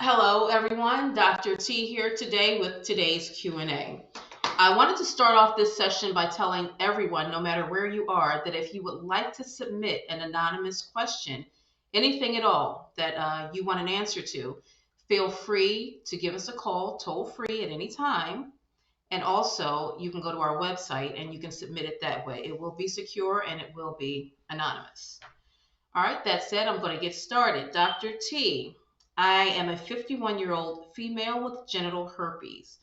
Hello, everyone. Dr. T here today with today's Q&A. I wanted to start off this session by telling everyone, no matter where you are, that if you would like to submit an anonymous question, anything at all that you want an answer to, feel free to give us a call, toll free at any time. And also, you can go to our website and you can submit it that way. It will be secure and it will be anonymous. All right, that said, I'm going to get started. Dr. T, I am a 51-year-old female with genital herpes.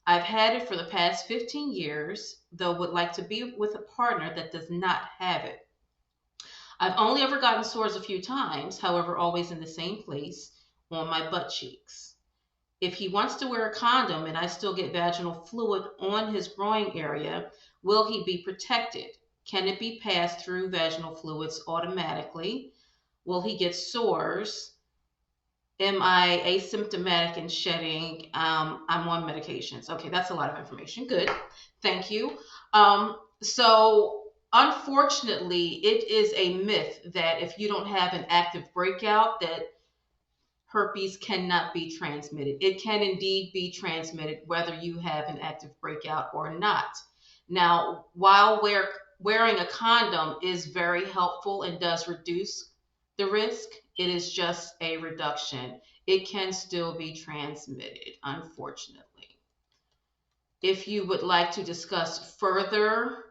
I've had it for the past 15 years, though would like to be with a partner that does not have it. I've only ever gotten sores a few times, however, always in the same place, on my butt cheeks. If he wants to wear a condom and I still get vaginal fluid on his groin area, will he be protected? Can it be passed through vaginal fluids automatically? Will he get sores? Am I asymptomatic in shedding? I'm on medications. Okay, that's a lot of information. Good. Thank you. So, unfortunately, it is a myth that if you don't have an active breakout, that herpes cannot be transmitted. It can indeed be transmitted whether you have an active breakout or not. Now, while wearing a condom is very helpful and does reduce the risk, it is just a reduction. It can still be transmitted, unfortunately. If you would like to discuss further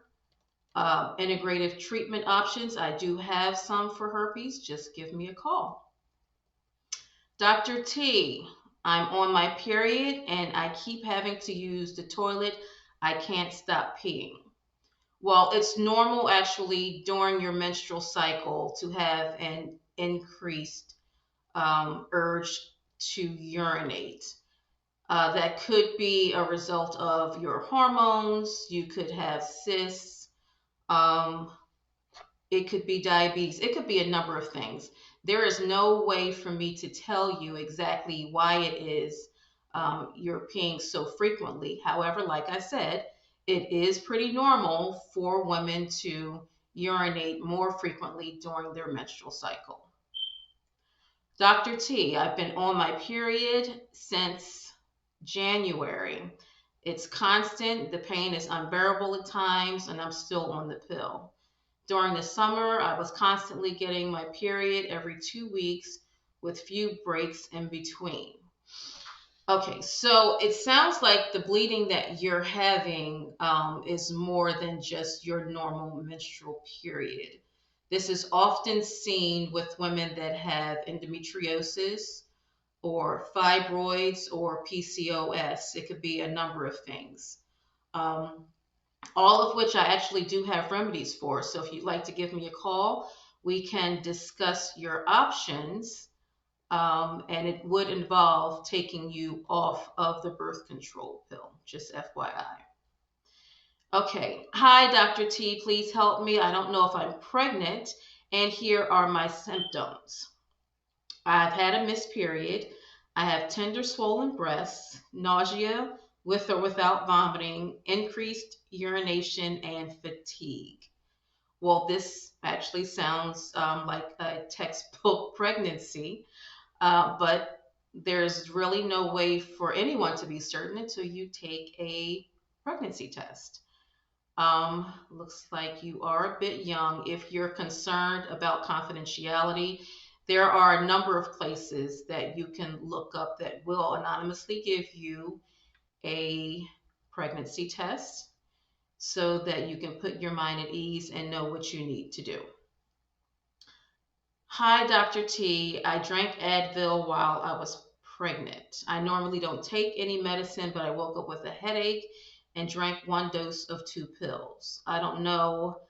integrative treatment options, I do have some for herpes. Just give me a call. Dr. T, I'm on my period and I keep having to use the toilet. I can't stop peeing. Well, it's normal actually during your menstrual cycle to have an increased urge to urinate. That could be a result of your hormones. You could have cysts. Um, it could be diabetes. It could be a number of things. There is no way for me to tell you exactly why it is you're peeing so frequently. However, like I said, it is pretty normal for women to urinate more frequently during their menstrual cycle. Dr. T, I've been on my period since January. It's constant, the pain is unbearable at times, and I'm still on the pill. During the summer, I was constantly getting my period every 2 weeks with few breaks in between. Okay, so it sounds like the bleeding that you're having is more than just your normal menstrual period. This is often seen with women that have endometriosis or fibroids or PCOS. It could be a number of things. Um, all of which I actually do have remedies for. So if you'd like to give me a call, we can discuss your options. And it would involve taking you off of the birth control pill, just FYI. Okay. Hi, Dr. T. Please help me. I don't know if I'm pregnant, and here are my symptoms. I've had a missed period. I have tender swollen breasts, nausea with or without vomiting, increased urination, and fatigue. Well, this actually sounds like a textbook pregnancy, but there's really no way for anyone to be certain until you take a pregnancy test. Looks like you are a bit young. If you're concerned about confidentiality, there are a number of places that you can look up that will anonymously give you a pregnancy test so that you can put your mind at ease and know what you need to do. Hi, Dr. T. I drank Advil while I was pregnant. I normally don't take any medicine, but I woke up with a headache and drank one dose of 2 pills. I don't know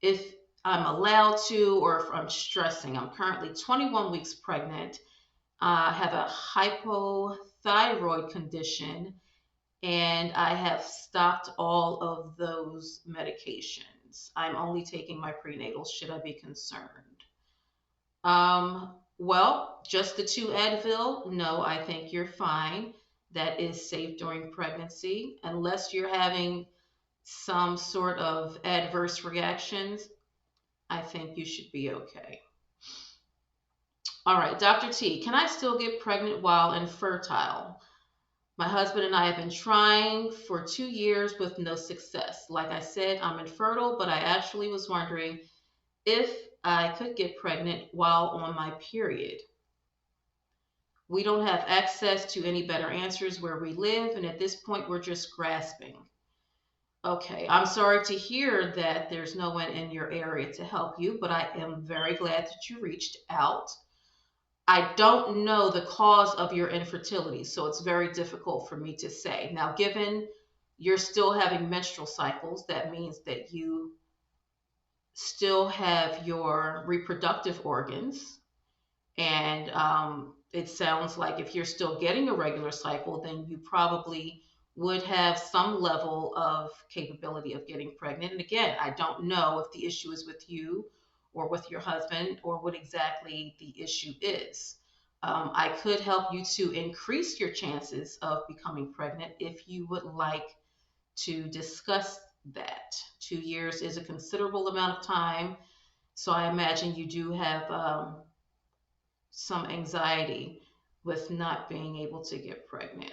if I'm allowed to or if I'm stressing. I'm currently 21 weeks pregnant. I have a hypothyroid condition and I have stopped all of those medications. I'm only taking my prenatals. Should I be concerned? Well, just the 2 Advil? No, I think you're fine. That is safe during pregnancy, unless you're having some sort of adverse reactions. I think you should be okay. All right, Dr. T, can I still get pregnant while infertile? My husband and I have been trying for 2 years with no success. Like I said, I'm infertile, but I actually was wondering if I could get pregnant while on my period. We don't have access to any better answers where we live, and at this point, we're just grasping. Okay, I'm sorry to hear that there's no one in your area to help you, but I am very glad that you reached out. I don't know the cause of your infertility, so it's very difficult for me to say. Now, given you're still having menstrual cycles, that means that you still have your reproductive organs. And it sounds like if you're still getting a regular cycle, then you probably would have some level of capability of getting pregnant. And again, I don't know if the issue is with you or with your husband or what exactly the issue is. I could help you to increase your chances of becoming pregnant if you would like to discuss that. 2 years is a considerable amount of time, so I imagine you do have some anxiety with not being able to get pregnant.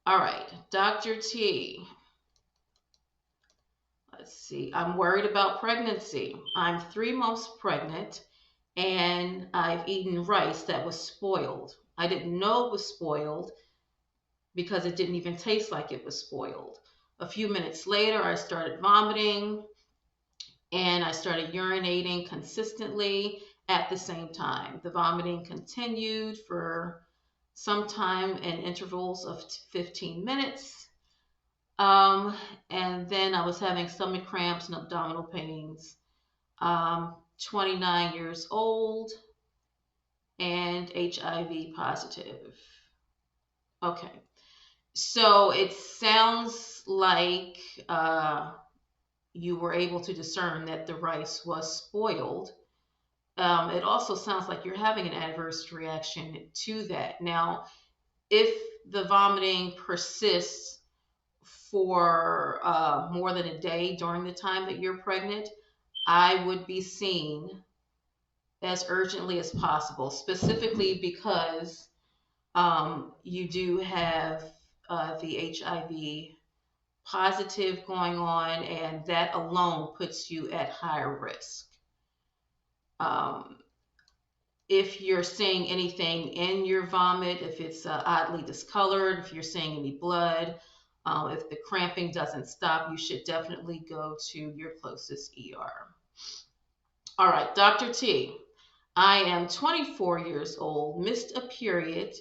All right, Dr. T. Let's see. I'm worried about pregnancy. I'm 3 months pregnant and I've eaten rice that was spoiled. I didn't know it was spoiled because it didn't even taste like it was spoiled. A few minutes later, I started vomiting and I started urinating consistently at the same time. The vomiting continued for some time in intervals of 15 minutes. Um, and then I was having stomach cramps and abdominal pains. 29 years old and HIV positive. Okay. So it sounds like you were able to discern that the rice was spoiled. It also sounds like you're having an adverse reaction to that. Now, if the vomiting persists for more than a day during the time that you're pregnant, I would be seen as urgently as possible, specifically because you do have the HIV positive going on, and that alone puts you at higher risk. Um, if you're seeing anything in your vomit, if it's oddly discolored, if you're seeing any blood, if the cramping doesn't stop, you should definitely go to your closest ER. All right, Dr. T. I am 24 years old, missed a period.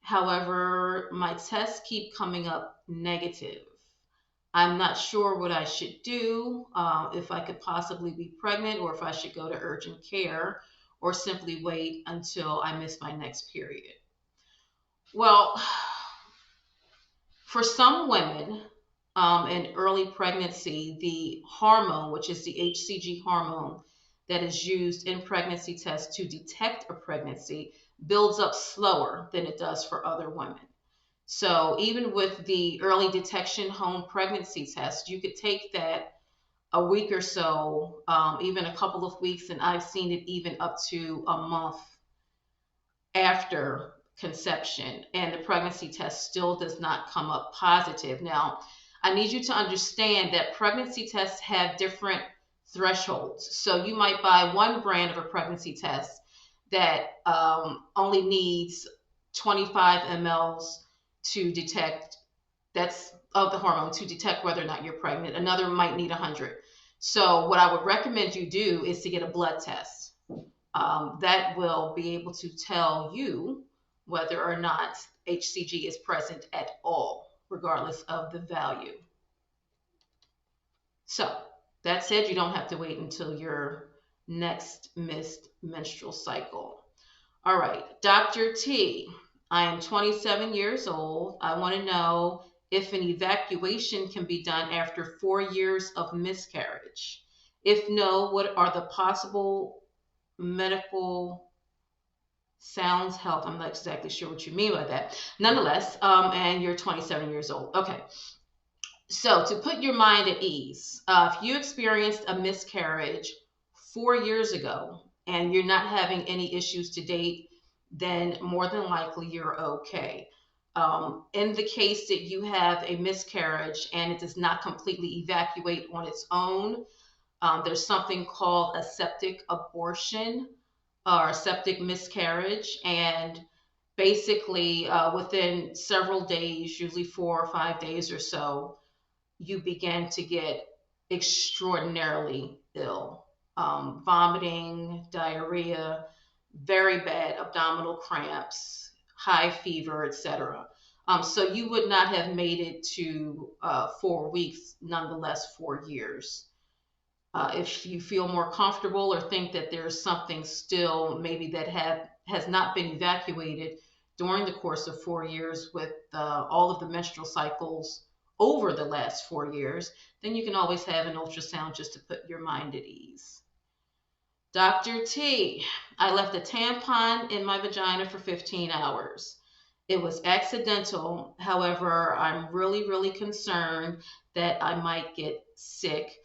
However, my tests keep coming up negative. I'm not sure what I should do, if I could possibly be pregnant, or if I should go to urgent care, or simply wait until I miss my next period. Well, for some women in early pregnancy, the hormone, which is the HCG hormone that is used in pregnancy tests to detect a pregnancy, builds up slower than it does for other women. So even with the early detection home pregnancy test, you could take that a week or so, even a couple of weeks, and I've seen it even up to a month after conception, and the pregnancy test still does not come up positive. Now, I need you to understand that pregnancy tests have different thresholds. So you might buy one brand of a pregnancy test that only needs 25 mLs to detect, that's of the hormone, to detect whether or not you're pregnant. Another might need 100. So what I would recommend you do is to get a blood test. That will be able to tell you whether or not HCG is present at all, regardless of the value. So that said, you don't have to wait until your next missed menstrual cycle. All right, Dr. T, I am 27 years old. I want to know if an evacuation can be done after 4 years of miscarriage. If no, what are the possible medical sounds health? I'm not exactly sure what you mean by that. Nonetheless, and you're 27 years old. Okay. So to put your mind at ease, if you experienced a miscarriage 4 years ago, and you're not having any issues to date, then more than likely you're okay. In the case that you have a miscarriage and it does not completely evacuate on its own, there's something called a septic abortion or a septic miscarriage. And basically, within several days, usually 4 or 5 days or so, you begin to get extraordinarily ill. Vomiting, diarrhea, very bad abdominal cramps, high fever, etc. So you would not have made it to 4 weeks, nonetheless, 4 years. If you feel more comfortable or think that there's something still maybe that has not been evacuated during the course of 4 years with all of the menstrual cycles over the last 4 years, then you can always have an ultrasound just to put your mind at ease. Dr. T, I left a tampon in my vagina for 15 hours. It was accidental. However, I'm really, really concerned that I might get sick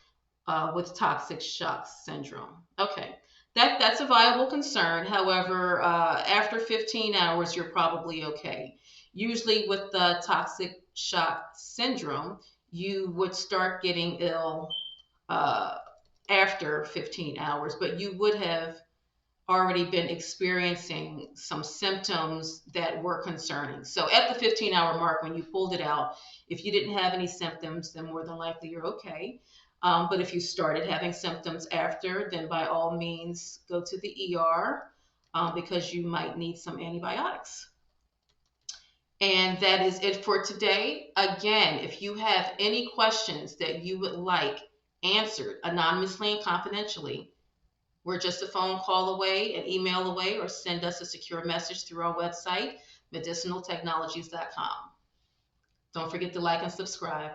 with toxic shock syndrome. Okay, that's a viable concern. However, after 15 hours, you're probably okay. Usually, with the toxic shock syndrome, you would start getting ill uh, after 15 hours, but you would have already been experiencing some symptoms that were concerning. So at the 15-hour mark, when you pulled it out, if you didn't have any symptoms, then more than likely you're okay. But if you started having symptoms after, then by all means go to the ER because you might need some antibiotics. And that is it for today. Again, if you have any questions that you would like answered anonymously and confidentially, we're just a phone call away, an email away, or send us a secure message through our website, medicinaltechnologies.com. Don't forget to like and subscribe.